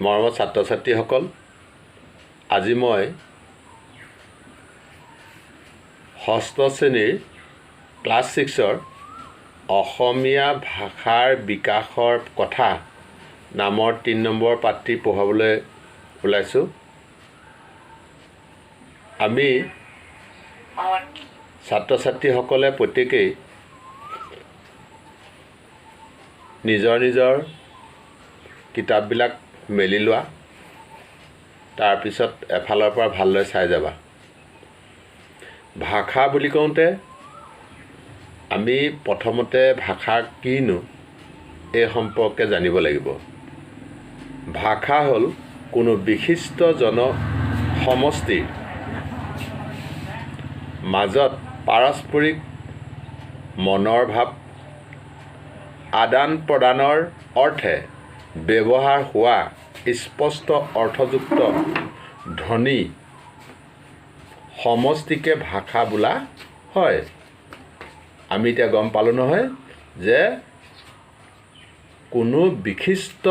মৰমৰ ছাত্ৰ ছাত্ৰীসকল, আজি মই ষষ্ঠ শ্ৰেণীৰ ক্লাছ 6ৰ অসমীয়া ভাষাৰ বিকাশৰ কথা নামৰ 3 নম্বৰ পাঠটি পঢ়াবলৈ ওলাইছোঁ। আমি ছাত্ৰ ছাত্ৰীসকলে প্ৰত্যেকেই নিজৰ নিজৰ কিতাপবিলাক মেলি লোৱা, তাৰপিছত এফালৰ পৰা ভালদৰে চাই যাবা। ভাষা বুলি কওঁতে আমি প্ৰথমতে ভাষা কিনো এই সম্পৰ্কে জানিব লাগিব। ভাষা হ'ল কোনো বিশিষ্ট জনসমষ্টিৰ মাজত পাৰস্পৰিক মনৰ ভাৱ আদান প্ৰদানৰ অৰ্থে ব্যৱহাৰ হোৱা স্পষ্ট অৰ্থযুক্ত ধ্বনি সমষ্টিকে ভাষা বোলা হয়। আমি এতিয়া গম পালোঁ নহয় যে কোনো বিশিষ্ট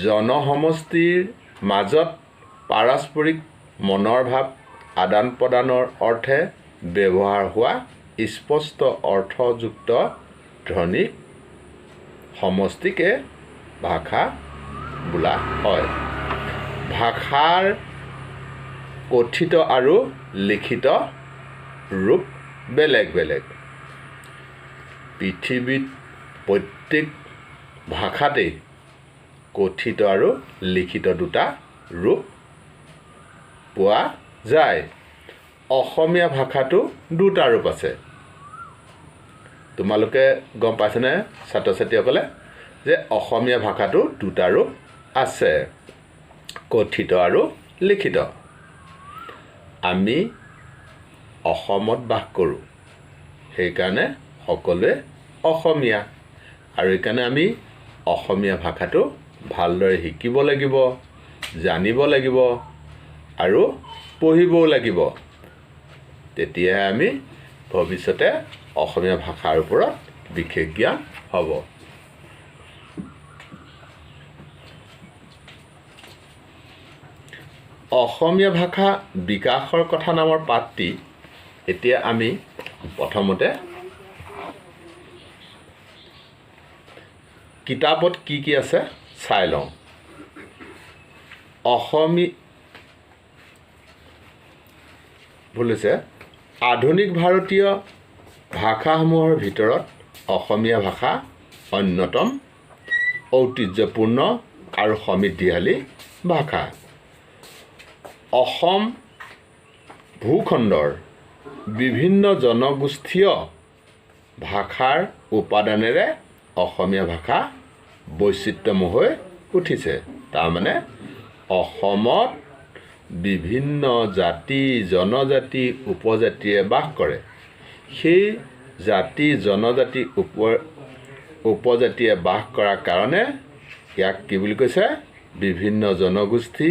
জনসমষ্টিৰ মাজত পাৰস্পৰিক মনৰ ভাৱ আদান প্ৰদানৰ অৰ্থে ব্যৱহাৰ হোৱা স্পষ্ট অৰ্থযুক্ত ধ্বনি সমষ্টিকে ভাষা বোলা হয়। ভাষাৰ কথিত আৰু লিখিত ৰূপ বেলেগ বেলেগ। পৃথিৱীত প্ৰত্যেক ভাষাতেই কথিত আৰু লিখিত দুটা ৰূপ পোৱা যায়। অসমীয়া ভাষাটো দুটা ৰূপ আছে। তোমালোকে গম পাইছানে ছাত্ৰ ছাত্ৰীসকলে যে অসমীয়া ভাষাটো দুটা ৰূপ আছে, কথিত আৰু লিখিত। আমি অসমত বাস কৰোঁ, সেইকাৰণে সকলোৱে অসমীয়া, আৰু সেইকাৰণে আমি অসমীয়া ভাষাটো ভালদৰে শিকিব লাগিব, জানিব লাগিব আৰু পঢ়িবও লাগিব। তেতিয়াহে আমি ভৱিষ্যতে অসমীয়া ভাষাৰ ওপৰত বিশেষ জ্ঞান হ'ব। অসমীয়া ভাষা বিকাশৰ কথা নামৰ পাঠটি এতিয়া আমি প্ৰথমতে কিতাপত কি কি আছে চাই লওঁ। আধুনিক ভাৰতীয় ভাষাসমূহৰ ভিতৰত অসমীয়া ভাষা অন্যতম ঐতিহ্যপূৰ্ণ আৰু সমৃদ্ধিশালী ভাষা। অসম ভূখণ্ডৰ বিভিন্ন জনগোষ্ঠীয় ভাষাৰ উপাদানেৰে অসমীয়া ভাষা বৈচিত্ৰ্যময় হৈ উঠিছে। তাৰমানে অসমত বিভিন্ন জাতি জনজাতি উপজাতিয়ে বাস কৰে। সেই জাতি জনজাতি উপজাতিয়ে বাস কৰাৰ কাৰণে ইয়াক কি বুলি কৈছে? বিভিন্ন জনগোষ্ঠী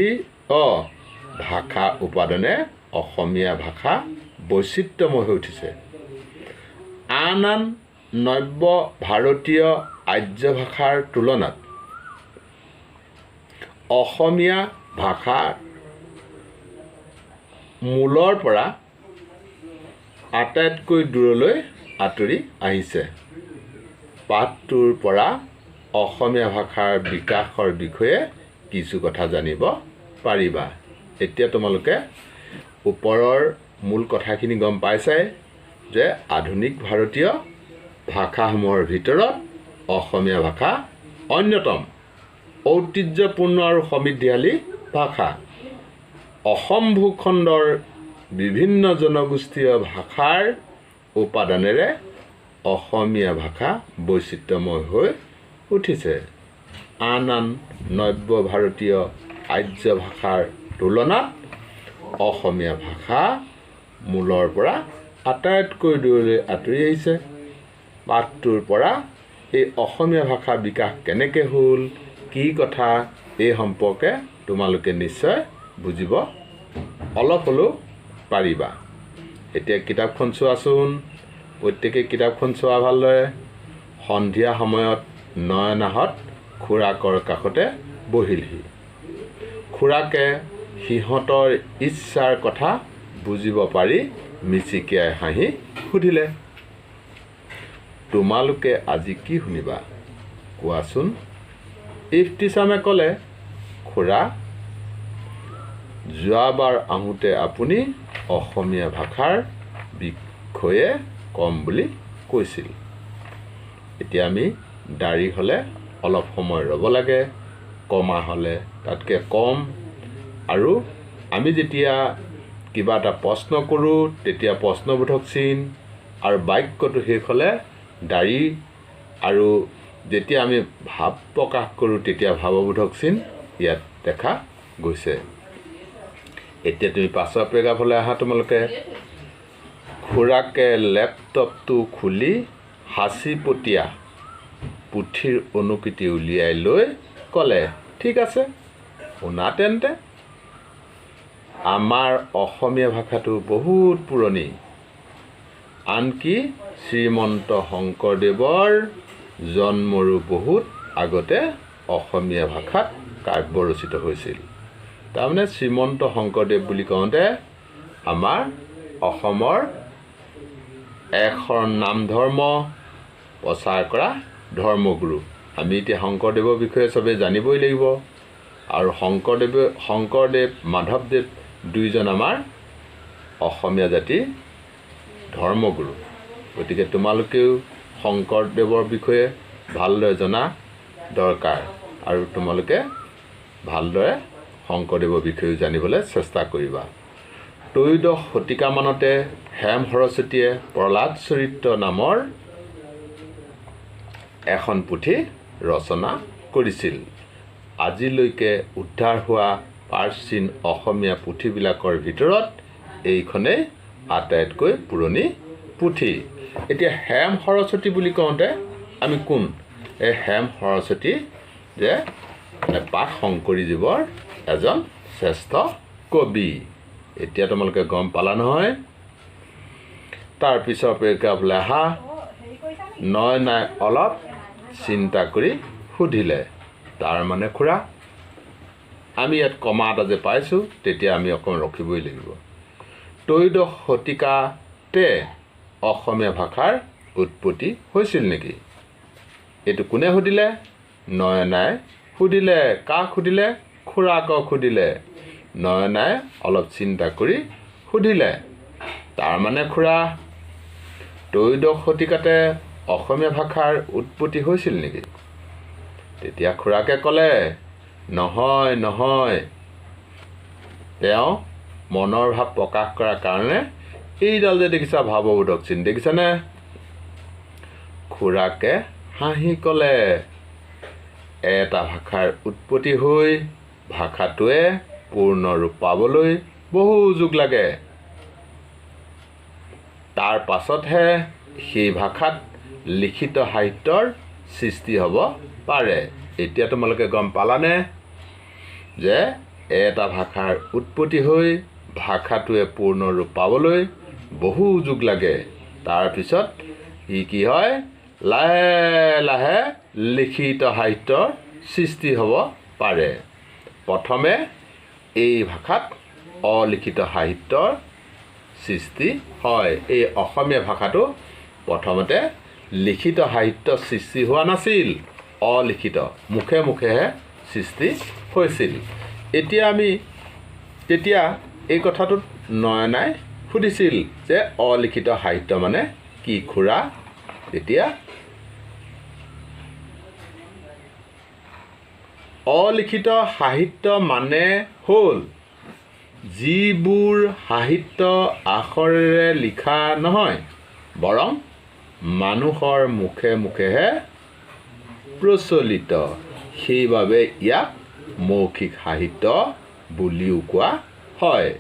ভাষা উপাদানে অসমীয়া ভাষা বৈচিত্ৰ্যময় হৈ উঠিছে। আন নব্য ভাৰতীয় আৰ্য ভাষাৰ তুলনাত অসমীয়া ভাষা মূলৰ পৰা আটাইতকৈ দূৰলৈ আঁতৰি আহিছে। পাঠটোৰ পৰা অসমীয়া ভাষাৰ বিকাশৰ বিষয়ে কিছু কথা জানিব পাৰিবা। এতিয়া তোমালোকে ওপৰৰ মূল কথাখিনি গম পাইছাই যে আধুনিক ভাৰতীয় ভাষাসমূহৰ ভিতৰত অসমীয়া ভাষা অন্যতম ঐতিহ্যপূৰ্ণ আৰু সমৃদ্ধিশালী ভাষা। অসম ভূখণ্ডৰ বিভিন্ন জনগোষ্ঠীয় ভাষাৰ উপাদানেৰে অসমীয়া ভাষা বৈচিত্ৰ্যময় হৈ উঠিছে। আন নব্য ভাৰতীয় আৰ্য ভাষাৰ তুলনাত অসমীয়া ভাষা মূলৰ পৰা আটাইতকৈ দূৰলৈ আঁতৰি আহিছে। পাঠটোৰ পৰা এই অসমীয়া ভাষা বিকাশ কেনেকৈ হ'ল, কি কথা, এই সম্পৰ্কে তোমালোকে নিশ্চয় বুজিব অলপ হ'লেও পাৰিবা। এতিয়া কিতাপখন চোৱাচোন, প্ৰত্যেকেই কিতাপখন চোৱা ভালদৰে। সন্ধিয়া সময়ত নয়নাহঁত খুৰাকৰ কাষতে বহিলহি। খুৰাকে সিহঁতৰ ইচ্ছাৰ কথা বুজিব পাৰি মিচিকিয়াই হাঁহি সুধিলে, তোমালোকে আজি কি শুনিবা কোৱাচোন? ইফতিছামে ক'লে, খুৰা, যোৱাবাৰ আহোঁতে আপুনি অসমীয়া ভাষাৰ বিষয়ে কম বুলি কৈছিল। এতিয়া আমি দাঢ়ি হ'লে অলপ সময় ৰ'ব লাগে, কমা হ'লে তাতকৈ কম, আৰু আমি যেতিয়া কিবা এটা প্ৰশ্ন কৰোঁ তেতিয়া প্ৰশ্নবোধক চিন, আৰু বাক্যটো শেষ হ'লে দাঢ়ি, আৰু যেতিয়া আমি ভাৱ প্ৰকাশ কৰোঁ তেতিয়া ভাৱবোধক চিন ইয়াত দেখা গৈছে। এতিয়া তুমি 5 পেৰেগ্ৰাফলৈ আহা তোমালোকে। খুৰাকে লেপটপটো খুলি সাঁচিপতীয়া পুথিৰ অনুকৃতি উলিয়াই লৈ ক'লে, ঠিক আছে, শুনা তেন্তে। আমাৰ অসমীয়া ভাষাটো বহুত পুৰণি, আনকি শ্ৰীমন্ত শংকৰদেৱৰ জন্মৰো বহুত আগতে অসমীয়া ভাষাত কাব্য ৰচিত হৈছিল। তাৰমানে শ্ৰীমন্ত শংকৰদেৱ বুলি কওঁতে আমাৰ অসমৰ এখন নাম ধৰ্ম প্ৰচাৰ কৰা ধৰ্মগুৰু। আমি এতিয়া শংকৰদেৱৰ বিষয়ে চবেই জানিবই লাগিব, আৰু শংকৰদেৱ মাধৱদেৱ দুইজন আমাৰ অসমীয়া জাতিৰ ধৰ্মগুৰু। গতিকে তোমালোকেও শংকৰদেৱৰ বিষয়ে ভালদৰে জনা দৰকাৰ, আৰু তোমালোকে ভালদৰে শংকৰদেৱৰ বিষয়ে জানিবলৈ চেষ্টা কৰিবা। ত্ৰয়োদশ শতিকামানতে হেম সৰস্বতীয়ে প্ৰহ্লাদ চৰিত্ৰ নামৰ এখন পুথি ৰচনা কৰিছিল। আজিলৈকে উদ্ধাৰ হোৱা প্ৰাচীন অসমীয়া পুথিবিলাকৰ ভিতৰত এইখনেই আটাইতকৈ পুৰণি পুথি। এতিয়া হেম সৰস্বতী বুলি কওঁতে আমি কোন? এই হেম সৰস্বতী যে পাঠ শংকৰীজীৱৰ এজন শ্ৰেষ্ঠ কবি। এতিয়া তোমালোকে গম পালা নহয়। তাৰপিছৰ পেৰেগ্ৰাফলৈ আহা। নয়নাই অলপ চিন্তা কৰি সুধিলে, তাৰমানে খুৰা, আমি ইয়াত কমা এটা যে পাইছোঁ, তেতিয়া আমি অকণ ৰখিবই লাগিব। ত্ৰয়োদশ শতিকাতে অসমীয়া ভাষাৰ উৎপত্তি হৈছিল নেকি? এইটো কোনে সুধিলে? নয়নাই সুধিলে। কাক সুধিলে? খুৰাকক সুধিলে। নয়নাই অলপ চিন্তা কৰি সুধিলে, তাৰমানে খুৰা, ত্ৰয়োদশ শতিকাতে অসমীয়া ভাষাৰ উৎপত্তি হৈছিল নেকি? তেতিয়া খুৰাকে ক'লে, নহয় নহয়। তেওঁ মনৰ ভাৱ প্ৰকাশ কৰাৰ কাৰণে এইডাল যে দেখিছা ভাৱবোধক চিন, দেখিছানে? খুৰাকে হাঁহি ক'লে, এটা ভাষাৰ উৎপত্তি হৈ ভাষাটোৱে পূৰ্ণ ৰূপ পাবলৈ বহু যুগ লাগে। তাৰ পাছতহে সেই ভাষাত লিখিত সাহিত্যৰ সৃষ্টি হ'ব পাৰে। এতিয়া তোমালোকে গম পালানে যে এটা ভাষাৰ উৎপত্তি হৈ ভাষাটোৱে পূৰ্ণ ৰূপ পাবলৈ বহু যুগ লাগে। তাৰপিছত ই কি হয়? লাহে লাহে লিখিত সাহিত্যৰ সৃষ্টি হ'ব পাৰে। প্ৰথমে এই ভাষাত অলিখিত সাহিত্যৰ সৃষ্টি হয়। এই অসমীয়া ভাষাটো প্ৰথমতে লিখিত সাহিত্য সৃষ্টি হোৱা নাছিল, অলিখিত মুখে মুখেহে সৃষ্টি হৈছিল। তেতিয়া এই কথাটোত নয়নাই সুধিছিল যে অলিখিত সাহিত্য মানে কি খুৰা? তেতিয়া অলিখিত সাহিত্য মানে হ'ল যিবোৰ সাহিত্য আখৰেৰে লিখা নহয়, বৰং মানুহৰ মুখে মুখেহে প্ৰচলিত। সেইবাবে ইয়াক মৌখিক সাহিত্য বুলিও কোৱা হয়।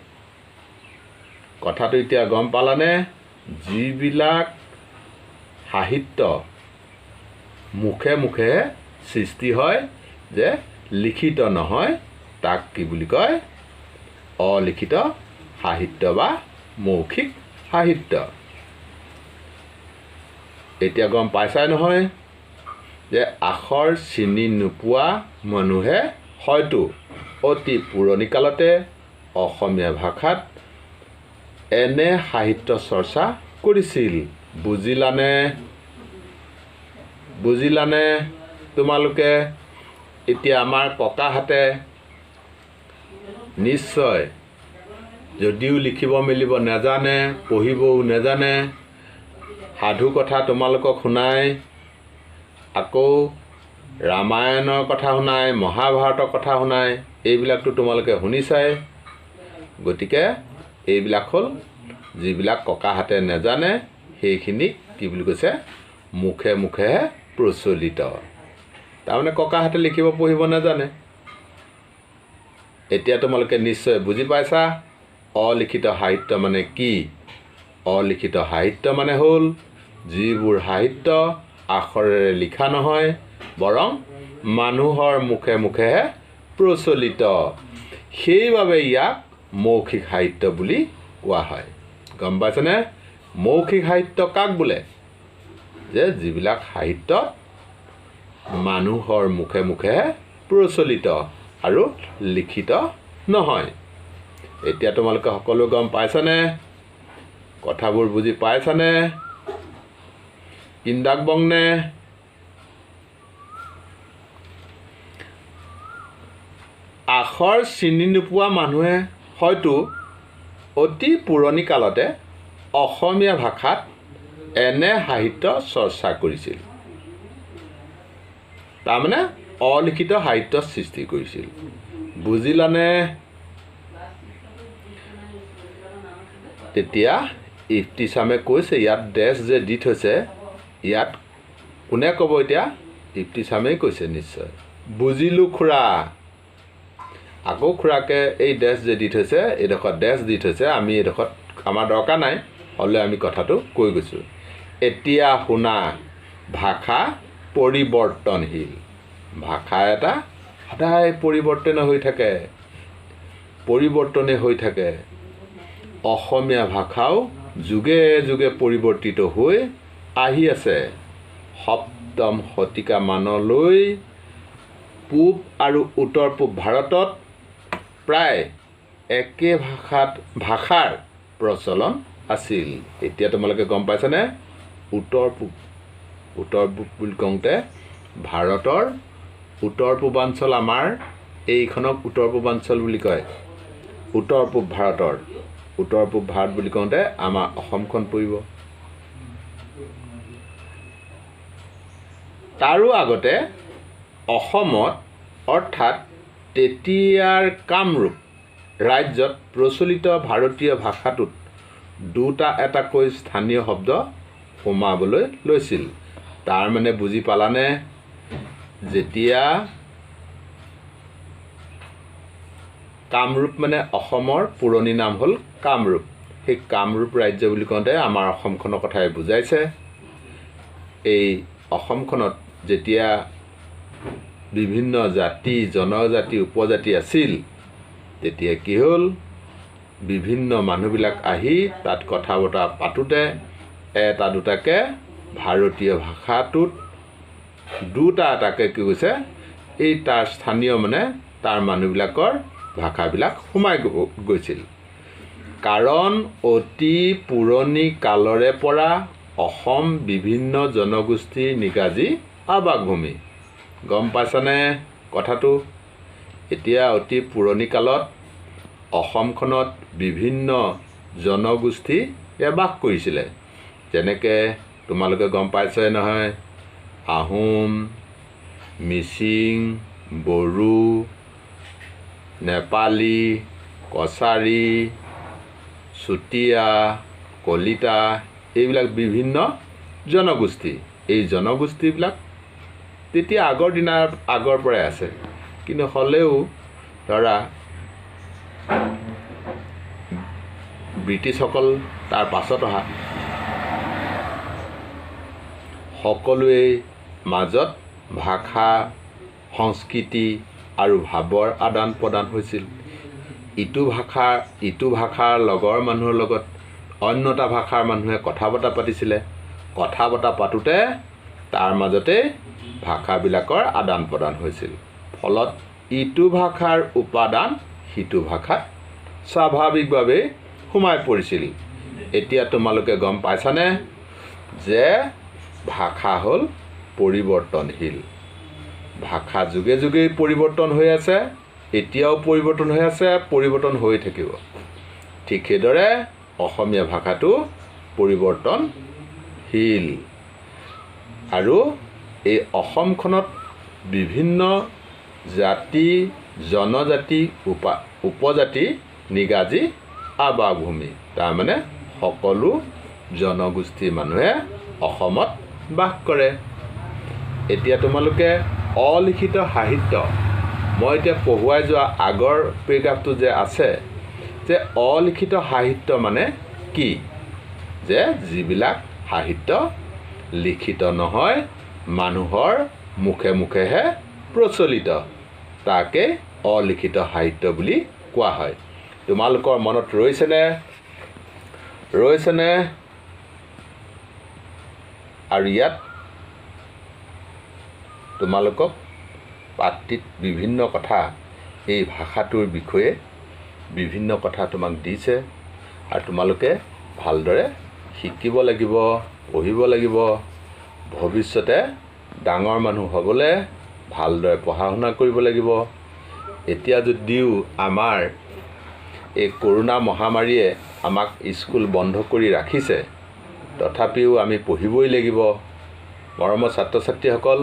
কথাটো এতিয়া গম পালানে? যিবিলাক সাহিত্য মুখে মুখেহে সৃষ্টি হয়, যে লিখিত নহয়, তাক কি বুলি কয়? অলিখিত সাহিত্য বা মৌখিক সাহিত্য। এতিয়া গম পাইছাই নহয় যে আখৰ চিনি নোপোৱা মানুহে হয়তো অতি পুৰণি কালতে অসমীয়া ভাষাত এনে সাহিত্য চৰ্চা কৰিছিল। বুজিলানে তোমালোকে? এতিয়া আমাৰ ককাহঁতে নিশ্চয় যদিও লিখিব মেলিব নাজানে, পঢ়িবও নাজানে, সাধু কথা তোমালোকক শুনাই, আকৌ ৰামায়ণৰ কথা শুনাই, মহাভাৰতৰ কথা শুনাই, এইবিলাকতো তোমালোকে শুনিছাই। গতিকে এইবিলাক হ'ল যিবিলাক ককাহঁতে নাজানে, সেইখিনিক কি বুলি কৈছে, মুখে মুখেহে প্ৰচলিত। তাৰমানে ককাহঁতে লিখিব পঢ়িব নাজানে। এতিয়া তোমালোকে নিশ্চয় বুজি পাইছা অলিখিত সাহিত্য মানে কি। অলিখিত সাহিত্য মানে হ'ল যিবোৰ সাহিত্য আখৰেৰে লিখা নহয়, বৰং মানুহৰ মুখে মুখেহে প্ৰচলিত। সেইবাবে ইয়াক মৌখিক সাহিত্য বুলি কোৱা হয়। গম পাইছেনে? মৌখিক সাহিত্য কাক বোলে? যে যিবিলাক সাহিত্য মানুহৰ মুখে মুখেহে প্ৰচলিত আৰু লিখিত নহয়। এতিয়া তোমালোকে সকলো গম পাইছানে? কথাবোৰ বুজি পাইছানে? ইন্দাক বংনে? আখৰ চিনি নোপোৱা মানুহে হয়তো অতি পুৰণি কালতে অসমীয়া ভাষাত এনে সাহিত্য চৰ্চা কৰিছিল। তাৰমানে অলিখিত সাহিত্য সৃষ্টি কৰিছিল। বুজিলানে? তেতিয়া ইফতিছামে কৈছে, ইয়াত ডেছ যে দি থৈছে, ইয়াত কোনে ক'ব এতিয়া? ইফতিছামেই কৈছে নিশ্চয়। বুজিলোঁ খুৰা। আকৌ খুৰাকে এই ডেছ যে দি থৈছে, এইডোখৰত ডেছ দি থৈছে, আমি এইডোখৰত আমাৰ দৰকাৰ নাই, হ'লেও আমি কথাটো কৈ গৈছোঁ। এতিয়া শুনা, ভাষা পৰিৱৰ্তনশীল। ভাষা এটা সদায় পৰিৱৰ্তন হৈ থাকে, পৰিৱৰ্তনে হৈ থাকে। অসমীয়া ভাষাও যুগে যুগে পৰিৱৰ্তিত হৈ আহি আছে। সপ্তম শতিকা মানলৈ পূব আৰু উত্তৰ পূব ভাৰতত প্ৰায় একে ভাষাৰ প্ৰচলন আছিল। এতিয়া তোমালোকে গম পাইছানে? উত্তৰ পূব বুলি কওঁতে ভাৰতৰ উত্তৰ পূৰ্বাঞ্চল, আমাৰ এইখনক উত্তৰ পূৰ্বাঞ্চল বুলি কয়। উত্তৰ পূব ভাৰতৰ উত্তৰ পূব ভাৰত বুলি কওঁতে আমাৰ অসমখন পৰিব। তাৰো আগতে অসমত অৰ্থাৎ তেতিয়াৰ কামৰূপ ৰাজ্যত প্ৰচলিত ভাৰতীয় ভাষাটোত দুটা এটাকৈ স্থানীয় শব্দ সোমাবলৈ লৈছিল। তাৰ মানে বুজি পালানে? যেতিয়া কামৰূপ মানে অসমৰ পুৰণি নাম হ'ল কামৰূপ, সেই কামৰূপ ৰাজ্য বুলি কওঁতে আমাৰ অসমখনৰ কথাই বুজাইছে। এই অসমখনত যেতিয়া বিভিন্ন জাতি, জনজাতি, উপজাতি আছিল, তেতিয়া কি হ'ল, বিভিন্ন মানুহবিলাক আহি তাত কথা বতৰা পাতোঁতে এটা দুটাকৈ ভাৰতীয় ভাষাটোত দুটা এটাকৈ কি কৈছে, এই তাৰ স্থানীয় মানে তাৰ মানুহবিলাকৰ ভাষাবিলাক সোমাই গৈছিল। কাৰণ অতি পুৰণি কালৰে পৰা অসম বিভিন্ন জনগোষ্ঠীৰ নিগাজী আৱাসভূমি। গম পাইছানে কথাটো? এতিয়া অতি পুৰণি কালত অসমখনত বিভিন্ন জনগোষ্ঠী বাস কৰিছিলে। যেনেকৈ তোমালোকে গম পাইছাই নহয়, আহোম, মিচিং, বড়ো, নেপালী, কছাৰী, চুতীয়া, কলিতা, এইবিলাক বিভিন্ন জনগোষ্ঠী। এই জনগোষ্ঠীবিলাক তেতিয়া আগৰ পৰাই আছে, কিন্তু হ'লেও ধৰা ব্ৰিটিছসকল তাৰ পাছত অহা, সকলোৱে মাজত ভাষা, সংস্কৃতি আৰু ভাৱৰ আদান প্ৰদান হৈছিল। ইটো ভাষাৰ লগৰ মানুহৰ লগত অন্য এটা ভাষাৰ মানুহে কথা বতৰা পাতিছিলে। কথা বতৰা পাতোঁতে তাৰ মাজতে ভাষাবিলাকৰ আদান প্ৰদান হৈছিল। ফলত ইটো ভাষাৰ উপাদান সিটো ভাষাত স্বাভাৱিকভাৱে সোমাই পৰিছিল। এতিয়া তোমালোকে গম পাইছানে যে ভাষা হ'ল পৰিৱৰ্তনশীল। ভাষা যুগে যুগে পৰিৱৰ্তন হৈ আছে, এতিয়াও পৰিৱৰ্তন হৈ আছে, পৰিৱৰ্তন হৈ থাকিব। ঠিক সেইদৰে অসমীয়া ভাষাটো পৰিৱৰ্তনশীল। আৰু এই অসমখনত বিভিন্ন জাতি, জনজাতি, উপজাতি, নিগাজী আৱাসভূমি, তাৰমানে সকলো জনগোষ্ঠীৰ মানুহে অসমত বাস কৰে। এতিয়া তোমালোকে অলিখিত সাহিত্য, মই এতিয়া পঢ়ুৱাই যোৱা আগৰ পেৰাগ্ৰাফটো যে আছে, যে অলিখিত সাহিত্য মানে কি? যে যিবিলাক সাহিত্য লিখিত নহয়, মানুহৰ মুখে মুখেহে প্ৰচলিত, তাকে অলিখিত সাহিত্য বুলি কোৱা হয়। তোমালোকৰ মনত ৰৈছেনে? আৰু ইয়াত তোমালোকক পাঠটিত বিভিন্ন কথা, এই ভাষাটোৰ বিষয়ে বিভিন্ন কথা তোমাক দিছে, আৰু তোমালোকে ভালদৰে শিকিব লাগিব, পঢ়িব লাগিব। ভৱিষ্যতে ডাঙৰ মানুহ হ'বলৈ ভালদৰে পঢ়া শুনা কৰিব লাগিব। এতিয়া যদিও আমাৰ এই কৰোণা মহামাৰীয়ে আমাক স্কুল বন্ধ কৰি ৰাখিছে, তথাপিও আমি পঢ়িবই লাগিব। মৰমৰ ছাত্ৰ ছাত্ৰীসকল,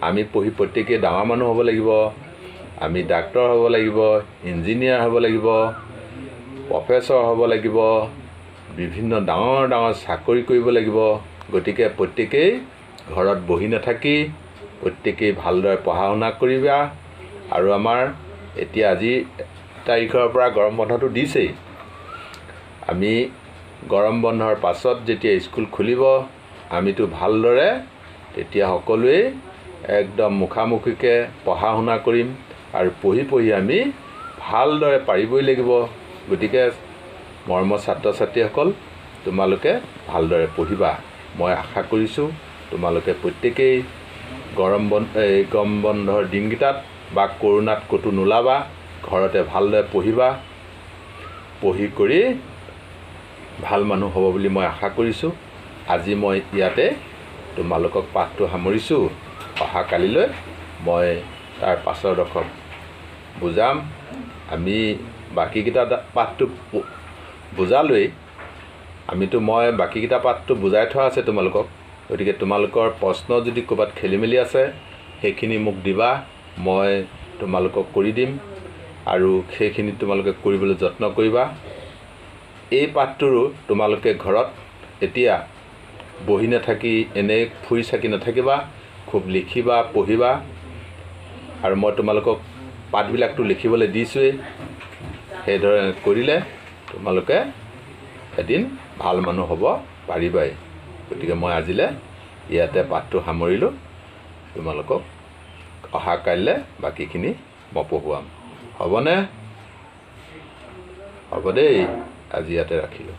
আমি পঢ়ি প্ৰত্যেকেই ডাঙৰ মানুহ হ'ব লাগিব। আমি ডাক্তৰ হ'ব লাগিব, ইঞ্জিনিয়াৰ হ'ব লাগিব, প্ৰফেচৰ হ'ব লাগিব, বিভিন্ন ডাঙৰ ডাঙৰ চাকৰি কৰিব লাগিব। গতিকে প্ৰত্যেকেই ঘৰত বহি নাথাকি প্ৰত্যেকেই ভালদৰে পঢ়া শুনা কৰিবা। আৰু আমাৰ এতিয়া আজি তাৰিখৰ পৰা গৰম বন্ধটো দিছেই। আমি গৰম বন্ধৰ পাছত যেতিয়া স্কুল খুলিব, আমিতো ভালদৰে তেতিয়া সকলোৱেই একদম মুখামুখিকৈ পঢ়া শুনা কৰিম, আৰু পঢ়ি আমি ভালদৰে পাৰিবই লাগিব। গতিকে মৰমৰ ছাত্ৰ ছাত্ৰীসকল, তোমালোকে ভালদৰে পঢ়িবা। মই আশা কৰিছোঁ তোমালোকে প্ৰত্যেকেই গৰম বন্ধৰ দিনকেইটাত বা কৰোণাত ক'তো নোলাবা, ঘৰতে ভালদৰে পঢ়িবা। পঢ়ি কৰি ভাল মানুহ হ'ব বুলি মই আশা কৰিছোঁ। আজি মই ইয়াতে তোমালোকক পাঠটো সামৰিছোঁ। অহা কালিলৈ মই তাৰ পাছৰডোখৰ বুজাম। আমি বাকীকেইটা পাঠটো বুজালোৱেই, মই বাকীকেইটা পাঠটো বুজাই থোৱা আছে তোমালোকক। গতিকে তোমালোকৰ প্ৰশ্ন যদি ক'ৰবাত খেলি মেলি আছে, সেইখিনি মোক দিবা, মই তোমালোকক কৰি দিম, আৰু সেইখিনি তোমালোকে কৰিবলৈ যত্ন কৰিবা। এই পাঠটোৰো তোমালোকে ঘৰত এতিয়া বহি নাথাকি এনেই ফুৰি চাকি নাথাকিবা, খুব লিখিবা, পঢ়িবা। আৰু মই তোমালোকক পাঠবিলাকতো লিখিবলৈ দিছোঁৱেই। সেইদৰে কৰিলে তোমালোকে এদিন ভাল মানুহ হ'ব পাৰিবাই। গতিকে মই আজিলৈ ইয়াতে পাঠটো সামৰিলোঁ। তোমালোকক অহা কাইলৈ বাকীখিনি মই পঢ়ুৱাম। হ'বনে? হ'ব দেই, আজি ইয়াতে ৰাখিলোঁ।